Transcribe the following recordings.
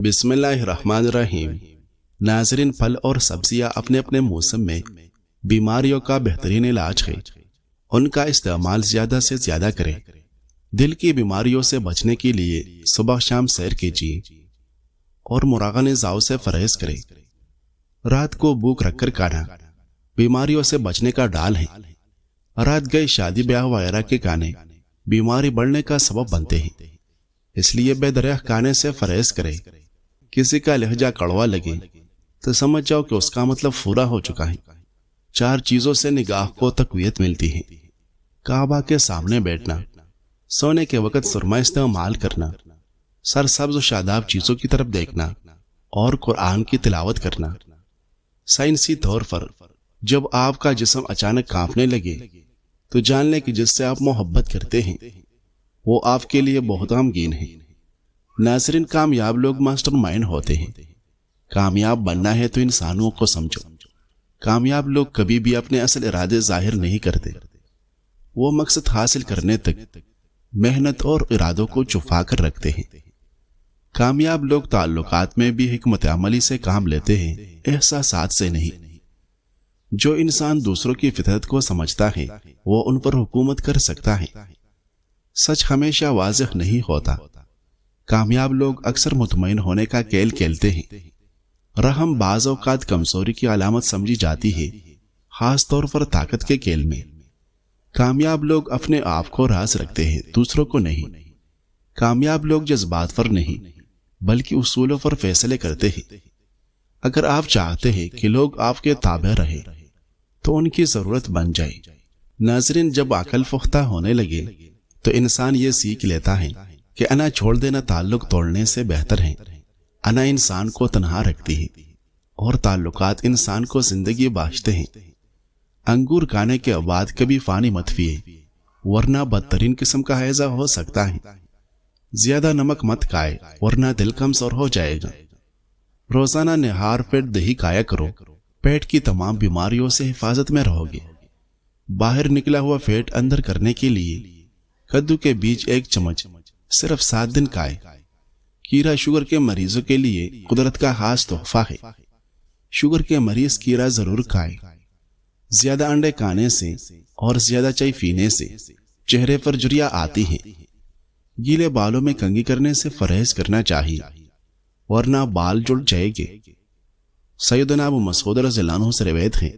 بسم اللہ الرحمن الرحیم۔ ناظرین، پھل اور سبزیاں اپنے اپنے موسم میں بیماریوں کا بہترین علاج ہے۔ ان کا استعمال زیادہ سے زیادہ کریں۔ دل کی بیماریوں سے بچنے کے لیے صبح شام سیر کیجیے اور مراغن ضاؤ سے پرہیز کریں۔ رات کو بھوک رکھ کر کھانا بیماریوں سے بچنے کا ڈال ہے۔ رات گئے شادی بیاہ وغیرہ کے کھانے بیماری بڑھنے کا سبب بنتے ہیں، اس لیے بے دریا کھانے سے پرہیز کریں۔ کسی کا لہجہ کڑوا لگے تو سمجھ جاؤ کہ اس کا مطلب پورا ہو چکا ہے۔ 4 چیزوں سے نگاہ کو تقویت ملتی ہے: کعبہ کے سامنے بیٹھنا، سونے کے وقت سرما استعمال کرنا، سرسبز و شاداب چیزوں کی طرف دیکھنا اور قرآن کی تلاوت کرنا۔ سائنسی طور پر جب آپ کا جسم اچانک کانپنے لگے تو جان لیں کہ جس سے آپ محبت کرتے ہیں وہ آپ کے لیے بہت غمگین ہے۔ ناظرین، کامیاب لوگ ماسٹر مائنڈ ہوتے ہیں۔ کامیاب بننا ہے تو انسانوں کو سمجھو۔ کامیاب لوگ کبھی بھی اپنے اصل ارادے ظاہر نہیں کرتے، وہ مقصد حاصل کرنے تک محنت اور ارادوں کو چھپا کر رکھتے ہیں۔ کامیاب لوگ تعلقات میں بھی حکمت عملی سے کام لیتے ہیں، احساسات سے نہیں۔ جو انسان دوسروں کی فطرت کو سمجھتا ہے وہ ان پر حکومت کر سکتا ہے۔ سچ ہمیشہ واضح نہیں ہوتا۔ کامیاب لوگ اکثر مطمئن ہونے کا کھیل کھیلتے ہیں۔ رحم بعض اوقات کمزوری کی علامت سمجھی جاتی ہے، خاص طور پر طاقت کے کھیل میں۔ کامیاب لوگ اپنے آپ کو راز رکھتے ہیں، دوسروں کو نہیں۔ کامیاب لوگ جذبات پر نہیں بلکہ اصولوں پر فیصلے کرتے ہیں۔ اگر آپ چاہتے ہیں کہ لوگ آپ کے تابع رہیں تو ان کی ضرورت بن جائے۔ ناظرین، جب عقل پختہ ہونے لگے تو انسان یہ سیکھ لیتا ہے کہ انا چھوڑ دینا تعلق توڑنے سے بہتر ہے۔ انا انسان کو تنہا رکھتی ہے اور تعلقات انسان کو زندگی بخشتے ہیں۔ انگور کھانے کے بعد کبھی پانی مت پیے ورنہ بدترین قسم کا ہیضہ ہو سکتا ہے۔ زیادہ نمک مت کھائے ورنہ دل کمزور ہو جائے گا۔ روزانہ نہار پیٹ دہی کھایا کرو، پیٹ کی تمام بیماریوں سے حفاظت میں رہو گے۔ باہر نکلا ہوا فیٹ اندر کرنے کے لیے کدو کے بیج 1 چمچ صرف 7 دن کھائے۔ کھیرا شوگر کے مریضوں کے لیے قدرت کا خاص تحفہ ہے۔ شوگر کے مریض کھیرا ضرور کھائے۔ زیادہ انڈے کھانے سے اور زیادہ چائے پینے سے چہرے پر جھریاں آتی ہیں۔ گیلے بالوں میں کنگھی کرنے سے پرہیز کرنا چاہیے ورنہ بال جڑ جائے گے۔ سیدنا ابو مسعود رضی اللہ عنہ سے روایت ہے،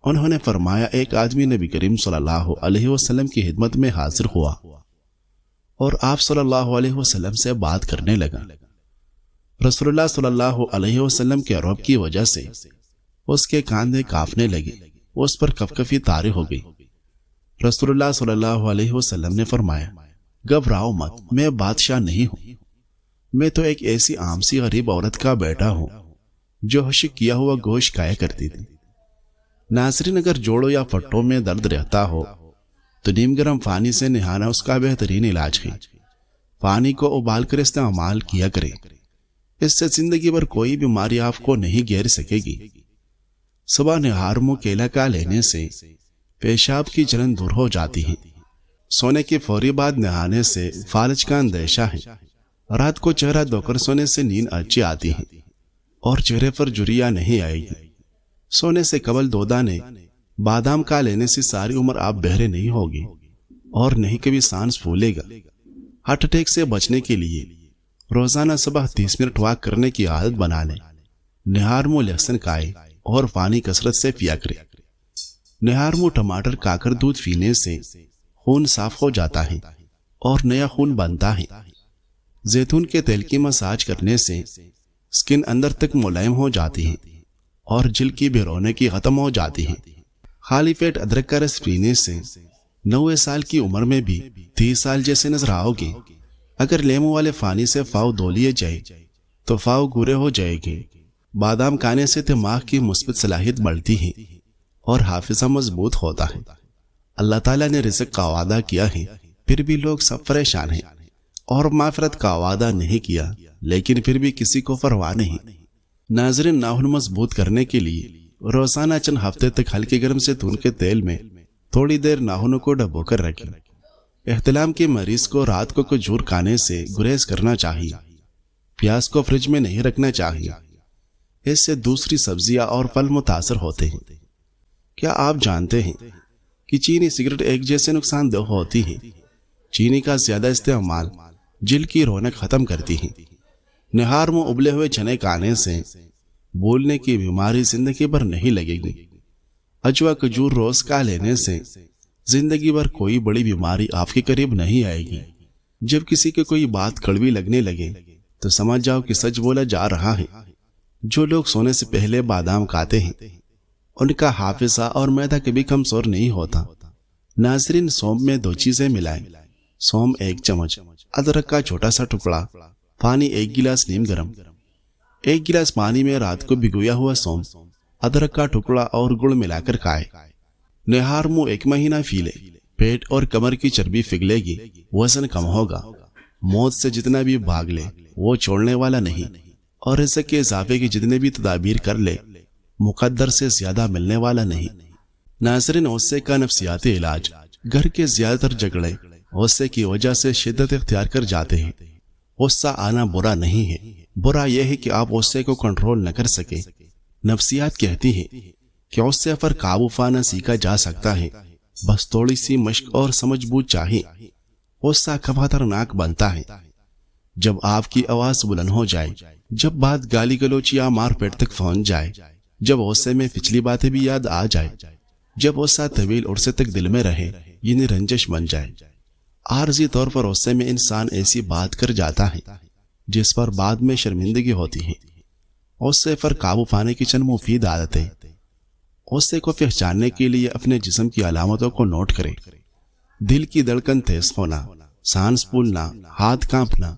انہوں نے فرمایا، ایک آدمی نبی کریم صلی اللہ علیہ وسلم کی خدمت میں حاضر ہوا اور آپ صلی اللہ علیہ وسلم سے بات کرنے لگا۔ رسول اللہ صلی اللہ علیہ وسلم کے رعب کی وجہ سے اس کے کاندھے کانپنے لگے، اس پر کفکفی طاری ہو گئی۔ رسول اللہ صلی اللہ علیہ وسلم نے فرمایا، گھبراؤ مت، میں بادشاہ نہیں ہوں، میں تو ایک ایسی عام سی غریب عورت کا بیٹا ہوں جو حشک کیا ہوا گوشت کھایا کرتی تھی۔ ناظرین، اگر جوڑوں یا پٹوں میں درد رہتا ہو تو نیم گرم پانی سے نہانا اس کا بہترین علاج ہے۔ پانی کو ابال کر استعمال کیا کریں، اس سے زندگی بھر کوئی بیماری آپ کو نہیں گھیر سکے گی۔ صبح نہار منہ کیلا کا لینے سے پیشاب کی جلن دور ہو جاتی ہے۔ سونے کے فوری بعد نہانے سے فالج کا اندیشہ ہے۔ رات کو چہرہ دھو کر سونے سے نیند اچھی آتی ہے اور چہرے پر جھریاں نہیں آئے گی۔ سونے سے قبل 2 دانے بادام کا لینے سے ساری عمر آپ بہرے نہیں ہوگے اور نہیں کبھی سانس پھولے گا۔ ہارٹ اٹیک سے بچنے کے لیے روزانہ صبح 30 منٹ واک کرنے کی عادت بنا لیں۔ نہار منہ لہسن کھائے اور پانی کثرت سے پیا کرے۔ نہار منہ ٹماٹر کھا کر دودھ پینے سے خون صاف ہو جاتا ہے اور نیا خون بنتا ہے۔ زیتون کے تیل کی مساج کرنے سے سکن اندر تک ملائم ہو جاتی ہے اور جلد کی بےرونقی ختم ہو جاتی ہے۔ خالی پیٹ ادرک کا رس پینے سے 90 سال کی عمر میں بھی 30 سال جیسے نظر آؤ گے۔ اگر لیمو والے پانی سے پاؤں دھو لیے جائے تو پاؤں گورے ہو جائے گے۔ بادام کھانے سے دماغ کی مثبت صلاحیت بڑھتی ہے اور حافظہ مضبوط ہوتا ہے۔ اللہ تعالیٰ نے رزق کا وعدہ کیا ہے، پھر بھی لوگ سب پریشان ہیں، اور مغفرت کا وعدہ نہیں کیا لیکن پھر بھی کسی کو پرواہ نہیں۔ ناظرین، ناخن مضبوط کرنے کے لیے روزانہ چند ہفتے تک ہلکے گرم زیتون کے تیل میں تھوڑی دیر ناخنوں کو ڈبو کر رکھیں۔ احتلام کے مریض کو رات کو کھجور کھانے سے گریز کرنا چاہیے۔ پیاز کو فریج میں نہیں رکھنا چاہیے، اس سے دوسری سبزیاں اور پھل متاثر ہوتے ہیں۔ کیا آپ جانتے ہیں کہ چینی سگریٹ ایک جیسے نقصان دہ ہوتی ہے؟ چینی کا زیادہ استعمال جلد کی رونق ختم کرتی ہے۔ نہار میں ابلے ہوئے چنے کھانے سے بولنے کی بیماری زندگی بھر نہیں لگے گی۔ اجوا کھجور روز کا لینے سے زندگی بھر کوئی بڑی بیماری آپ کے قریب نہیں آئے گی۔ جب کسی کو کوئی بات کڑوی لگنے لگے تو سمجھ جاؤ کہ سچ بولا جا رہا ہے۔ جو لوگ سونے سے پہلے بادام کھاتے ہیں ان کا حافظہ اور معدہ کبھی کمزور نہیں ہوتا۔ ناظرین، سونف میں 2 چیزیں ملائیں۔ سونف 1 چمچ، ادرک کا چھوٹا سا ٹکڑا، پانی 1 گلاس نیم گرم۔ 1 گلاس پانی میں رات کو بھگویا ہوا سونف، ادرک کا ٹکڑا اور گڑ ملا کر کھائے۔ نہار منہ 1 مہینہ پی لے، پیٹ اور کمر کی چربی پگھلے گی، وزن کم ہوگا۔ موت سے جتنا بھی بھاگ لے وہ چھوڑنے والا نہیں، اور رزق کے اضافے کی جتنے بھی تدابیر کر لے مقدر سے زیادہ ملنے والا نہیں۔ ناظرین، غصے کا نفسیاتی علاج۔ گھر کے زیادہ تر جھگڑے غصے کی وجہ سے شدت اختیار کر جاتے ہیں۔ غصہ آنا برا نہیں ہے، برا یہ ہے کہ آپ غصے کو کنٹرول نہ کر سکے۔ نفسیات کہتی ہے کہ غصے پر قابو پانا سیکھا جا سکتا ہے، بس تھوڑی سی مشق اور سمجھ بوجھ چاہیے۔ غصہ کب خطرناک بنتا ہے؟ جب آپ کی آواز بلند ہو جائے، جب بات گالی گلوچ یا مار پیٹ تک پہنچ جائے، جب غصے میں پچھلی باتیں بھی یاد آ جائے، جب غصہ طویل عرصے تک دل میں رہے، یعنی رنجش بن جائے۔ عارضی طور پر غصے میں انسان ایسی بات کر جاتا ہے جس پر بعد میں شرمندگی ہوتی ہے۔ غصے پر قابو پانے کی چند مفید عادتیں۔ غصے کو پہچاننے کے لیے اپنے جسم کی علامتوں کو نوٹ کریں۔ دل کی دھڑکن تیز ہونا، سانس پھولنا، ہاتھ کانپنا۔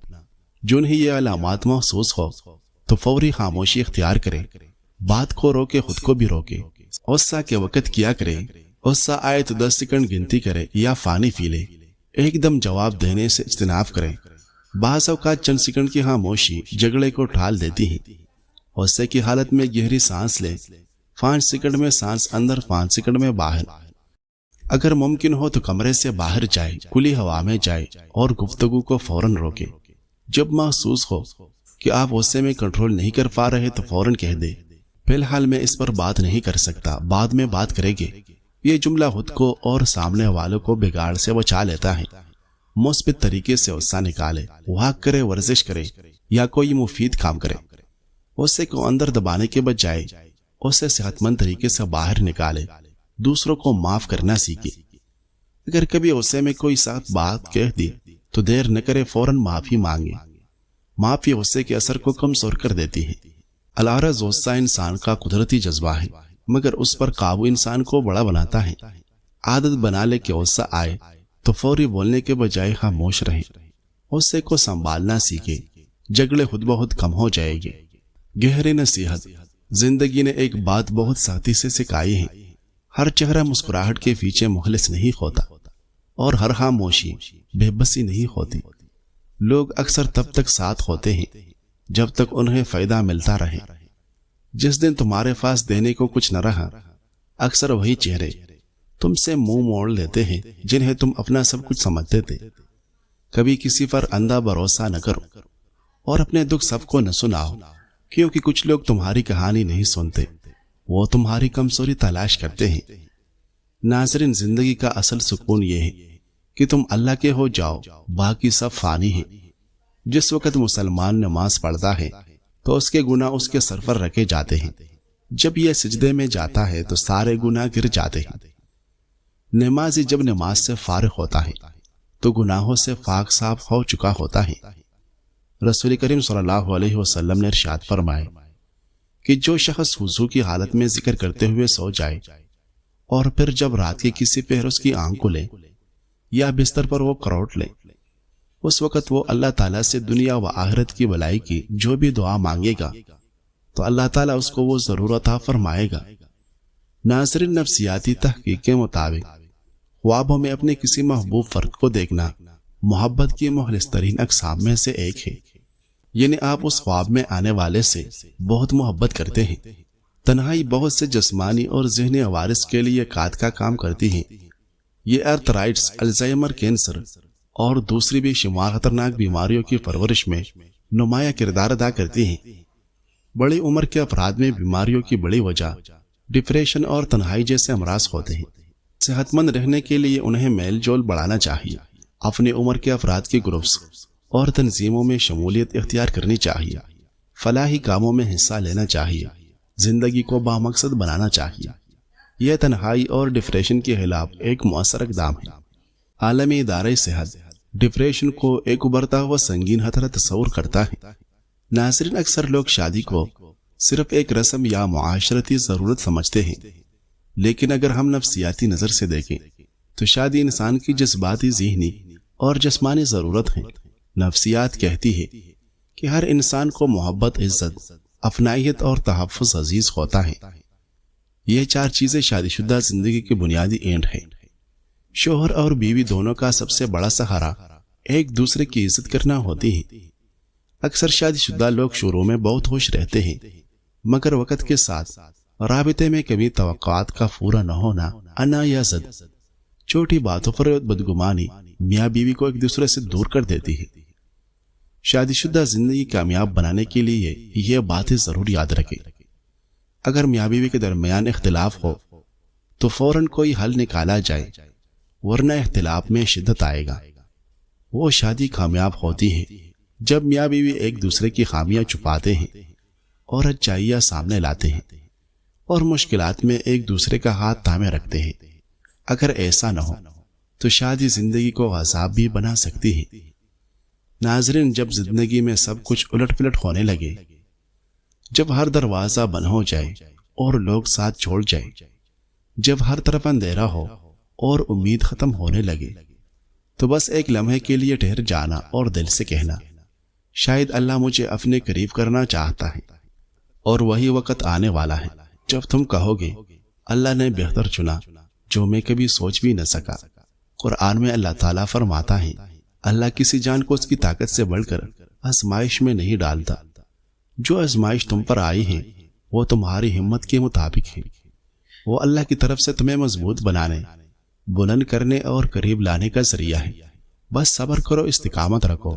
جن ہی یہ علامات محسوس ہو تو فوری خاموشی اختیار کرے، بات کو روکے، خود کو بھی روکے۔ غصہ کے وقت کیا کرے؟ غصہ آئے تو 10 سیکنڈ گنتی کرے یا پانی پی لے۔ ایک دم جواب دینے سے اجتناب کرے۔ بعض اوقات چند سیکنڈ کی خاموشی جھگڑے کو ٹال دیتی ہے۔ غصے کی حالت میں گہری سانس لے، 5 سیکنڈ میں سانس اندر، 5 سیکنڈ میں باہر۔ اگر ممکن ہو تو کمرے سے باہر جائے، کھلی ہوا میں جائے اور گفتگو کو فوراً روکے۔ جب محسوس ہو کہ آپ غصے میں کنٹرول نہیں کر پا رہے تو فوراً کہہ دے، فی الحال میں اس پر بات نہیں کر سکتا، بعد میں بات کرے گے۔ یہ جملہ خود کو اور سامنے والوں کو بگاڑ سے بچا لیتا ہے۔ مثبت طریقے سے غصہ نکالے، واک کرے، ورزش کرے یا کوئی مفید کام کرے۔ غصے کو اندر دبانے کے بجائے اسے صحت مند طریقے سے باہر نکالے، دوسروں کو معاف کرنا سیکھے۔ اگر کبھی غصے میں کوئی سخت بات کہہ دی تو دیر نہ کرے، فوراً معافی مانگے۔ معافی غصے کے اثر کو کمزور کر دیتی ہے۔ العرض، غصہ انسان کا قدرتی جذبہ ہے، مگر اس پر قابو انسان کو بڑا بناتا ہے۔ عادت بنا لے کہ غصہ آئے تو فوری بولنے کے بجائے خاموش رہے، غصے کو سنبھالنا سیکھے، جھگڑے خود بہت کم ہو جائے گے۔ گہری نصیحت۔ زندگی نے ایک بات بہت سختی سے سکھائی ہے، ہر چہرہ مسکراہٹ کے پیچھے مخلص نہیں ہوتا، اور ہر خاموشی بے بسی نہیں ہوتی۔ لوگ اکثر تب تک ساتھ ہوتے ہیں جب تک انہیں فائدہ ملتا رہے۔ جس دن تمہارے پاس دینے کو کچھ نہ رہا، اکثر وہی چہرے تم سے منہ موڑ لیتے ہیں جنہیں تم اپنا سب کچھ سمجھتے تھے۔ کبھی کسی پر اندھا بھروسہ نہ کرو اور اپنے دکھ سب کو نہ سناؤ، کیونکہ کچھ لوگ تمہاری کہانی نہیں سنتے، وہ تمہاری کمزوری تلاش کرتے ہیں۔ ناظرین، زندگی کا اصل سکون یہ ہے کہ تم اللہ کے ہو جاؤ، باقی سب فانی ہے۔ جس وقت مسلمان نماز پڑھتا ہے تو اس کے گناہ اس کے سر پر رکھے جاتے ہیں، جب یہ سجدے میں جاتا ہے تو سارے گناہ گر جاتے ہیں۔ نمازی جب نماز سے فارغ ہوتا ہے تو گناہوں سے پاک صاف ہو چکا ہوتا ہے۔ رسول کریم صلی اللہ علیہ وسلم نے ارشاد فرمائے کہ جو شخص وضو کی حالت میں ذکر کرتے ہوئے سو جائے اور پھر جب رات کے کسی پہر اس کی آنکھ کھلے یا بستر پر وہ کروٹ لے، اس وقت وہ اللہ تعالیٰ سے دنیا و آخرت کی بھلائی کی جو بھی دعا مانگے گا تو اللہ تعالیٰ اس کو وہ ضرور عطا فرمائے گا۔ ناظرین، نفسیاتی تحقیق کے مطابق خوابوں میں اپنے کسی محبوب فرد کو دیکھنا محبت کی مخلص ترین اقسام میں سے ایک ہے، یعنی آپ اس خواب میں آنے والے سے بہت محبت کرتے ہیں۔ تنہائی بہت سے جسمانی اور ذہنی عوارض کے لیے قات کا کام کرتی ہے۔ یہ ارتھرائٹس، الزائمر، کینسر اور دوسری بھی شمار خطرناک بیماریوں کی پرورش میں نمایاں کردار ادا کرتی ہیں۔ بڑی عمر کے افراد میں بیماریوں کی بڑی وجہ ڈپریشن اور تنہائی جیسے امراض ہوتے ہیں۔ صحت مند رہنے کے لیے انہیں میل جول بڑھانا چاہیے، اپنی عمر کے افراد کی گروپس اور تنظیموں میں شمولیت اختیار کرنی چاہیے، فلاحی کاموں میں حصہ لینا چاہیے، زندگی کو بامقصد بنانا چاہیے۔ یہ تنہائی اور ڈپریشن کے خلاف ایک مؤثر اقدام ہے۔ عالمی ادارہ صحت ڈپریشن کو ایک ابھرتا ہوا سنگین خطرہ تصور کرتا ہے۔ ناظرین، اکثر لوگ شادی کو صرف ایک رسم یا معاشرتی ضرورت سمجھتے ہیں، لیکن اگر ہم نفسیاتی نظر سے دیکھیں تو شادی انسان کی جذباتی، ذہنی اور جسمانی ضرورت ہے۔ نفسیات کہتی ہے کہ ہر انسان کو محبت، عزت، اپنائیت اور تحفظ عزیز ہوتا ہے۔ یہ چار چیزیں شادی شدہ زندگی کی بنیادی اینٹ ہے۔ شوہر اور بیوی دونوں کا سب سے بڑا سہارا ایک دوسرے کی عزت کرنا ہوتی ہے۔ اکثر شادی شدہ لوگ شروع میں بہت خوش رہتے ہیں، مگر وقت کے ساتھ رابطے میں کمی، توقعات کا پورا نہ ہونا، انا یا زد، چھوٹی باتوں پر بدگمانی میاں بیوی کو ایک دوسرے سے دور کر دیتی ہے۔ شادی شدہ زندگی کامیاب بنانے کے لیے یہ باتیں ضرور یاد رکھیں۔ اگر میاں بیوی کے درمیان اختلاف ہو تو فوراً کوئی حل نکالا جائے، ورنہ اختلاف میں شدت آئے گا۔ وہ شادی کامیاب ہوتی ہے جب میاں بیوی ایک دوسرے کی خامیاں چھپاتے ہیں اور اچھائیاں سامنے لاتے ہیں اور مشکلات میں ایک دوسرے کا ہاتھ تھامے رکھتے ہیں۔ اگر ایسا نہ ہو تو شادی زندگی کو عذاب بھی بنا سکتی ہے۔ ناظرین، جب زندگی میں سب کچھ الٹ پلٹ ہونے لگے، جب ہر دروازہ بند ہو جائے اور لوگ ساتھ چھوڑ جائیں، جب ہر طرف اندھیرا ہو اور امید ختم ہونے لگے، تو بس ایک لمحے کے لیے ٹھہر جانا اور دل سے کہنا، شاید اللہ مجھے اپنے قریب کرنا چاہتا ہے، اور وہی وقت آنے والا ہے جب تم کہو گے اللہ نے بہتر چنا جو میں کبھی سوچ بھی نہ سکا۔ قرآن میں اللہ تعالیٰ فرماتا ہے، اللہ کسی جان کو اس کی طاقت سے بڑھ کر آزمائش میں نہیں ڈالتا۔ جو آزمائش تم پر آئی ہے وہ تمہاری ہمت کے مطابق ہے۔ وہ اللہ کی طرف سے تمہیں مضبوط بنانے، بلند کرنے اور قریب لانے کا ذریعہ ہے۔ بس صبر کرو، استقامت رکھو،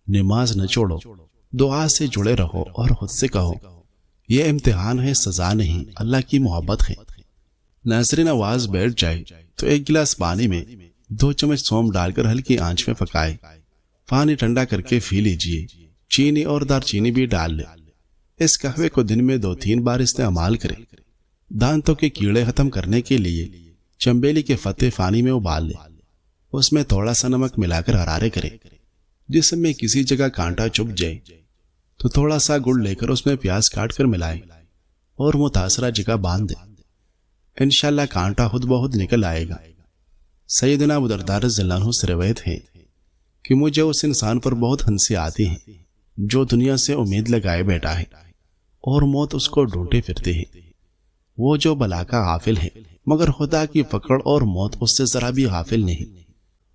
نماز نہ چھوڑو، دعا سے جڑے رہو اور خود سے کہو یہ امتحان ہے، سزا نہیں، اللہ کی محبت ہے۔ ناظرین، آواز بیٹھ جائے تو ایک گلاس پانی میں 2 چمچ سونف ڈال کر ہلکی آنچ میں پکائے۔ پانی ٹھنڈا کر کے پی لیجئے، چینی اور دار چینی بھی ڈال لیں۔ اس قہوے کو دن میں 2-3 بار استعمال کریں۔ دانتوں کے کیڑے ختم کرنے کے لیے چنبیلی کے پتے پانی میں ابال لیں، اس میں تھوڑا سا نمک ملا کر غرارے کریں۔ جسم میں کسی جگہ کانٹا چبھ جائے تو تھوڑا سا گڑ لے کر اس میں پیاز کاٹ کر ملائیں اور متاثرہ جگہ باندھ دیں۔ انشاءاللہ کانٹا خود بہت نکل آئے گا۔ سیدنا ابو درداء رضی اللہ عنہ سے روایت ہے کہ مجھے اس انسان پر بہت ہنسی آتی ہے جو دنیا سے امید لگائے بیٹھا ہے اور موت اس کو ڈھونڈے پھرتے ہے۔ وہ جو بلا کا غافل ہے، مگر خدا کی پکڑ اور موت اس سے ذرا بھی غافل نہیں،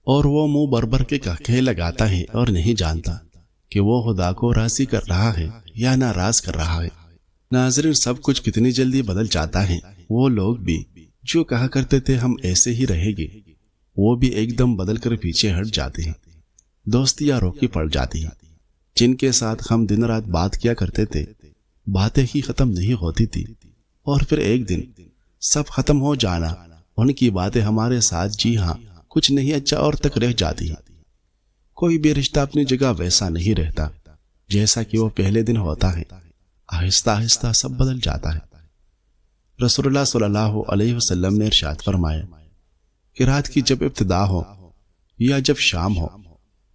اور وہ منہ بر کے کہکہے لگاتا ہے اور نہیں جانتا کہ وہ خدا کو راضی کر رہا ہے یا ناراض کر رہا ہے۔ ناظرین، سب کچھ کتنی جلدی بدل جاتا ہے۔ وہ لوگ بھی جو کہا کرتے تھے ہم ایسے ہی رہیں گے، وہ بھی ایک دم بدل کر پیچھے ہٹ جاتے ہیں۔ دوستیاں روکی پڑ جاتی ہیں۔ جن کے ساتھ ہم دن رات بات کیا کرتے تھے، باتیں ہی ختم نہیں ہوتی تھی، اور پھر ایک دن سب ختم ہو جانا، ان کی باتیں ہمارے ساتھ جی ہاں کچھ نہیں اچھا اور تک رہ جاتی ہیں۔ کوئی بھی رشتہ اپنی جگہ ویسا نہیں رہتا جیسا کہ وہ پہلے دن ہوتا ہے۔ آہستہ آہستہ سب بدل جاتا ہے۔ رسول اللہ صلی اللہ علیہ وسلم نے ارشاد فرمایا کہ رات کی جب ابتدا ہو یا جب شام ہو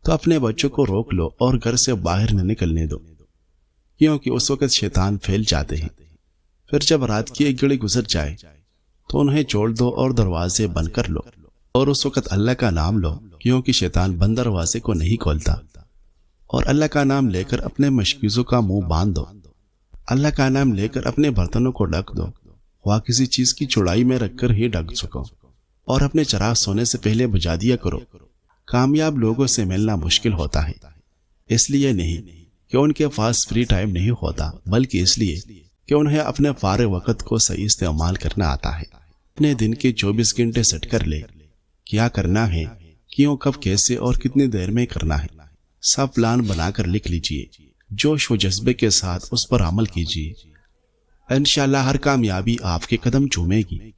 تو اپنے بچوں کو روک لو اور گھر سے باہر نہ نکلنے دو، کیونکہ اس وقت شیطان پھیل جاتے ہیں۔ پھر جب رات کی ایک گھڑی گزر جائے تو انہیں چھوڑ دو اور دروازے بند کر لو، اور اس وقت اللہ کا نام لو، کیونکہ شیطان بند دروازے کو نہیں کھولتا، اور اللہ کا نام لے کر اپنے مشکیزوں کا منہ باندھ دو۔ اللہ کا نام لے کر اپنے برتنوں کو ڈھک دو، خواہ کسی چیز کی چوڑائی میں رکھ کر ہی ڈھک سکو، اور اپنے چراغ سونے سے پہلے بجھا دیا کرو۔ کامیاب لوگوں سے ملنا مشکل ہوتا ہے، اس لیے نہیں کہ ان کے پاس فری ٹائم نہیں ہوتا، بلکہ اس لیے کہ انہیں اپنے فارغ وقت کو صحیح استعمال کرنا آتا ہے۔ اپنے دن کے 24 گھنٹے سیٹ کر لے، کیا کرنا ہے، کیوں، کب، کیسے اور کتنی دیر میں کرنا ہے، سب پلان بنا کر لکھ لیجئے۔ جوش و جذبے کے ساتھ اس پر عمل کیجیے، انشاءاللہ ہر کامیابی آپ کے قدم چومے گی۔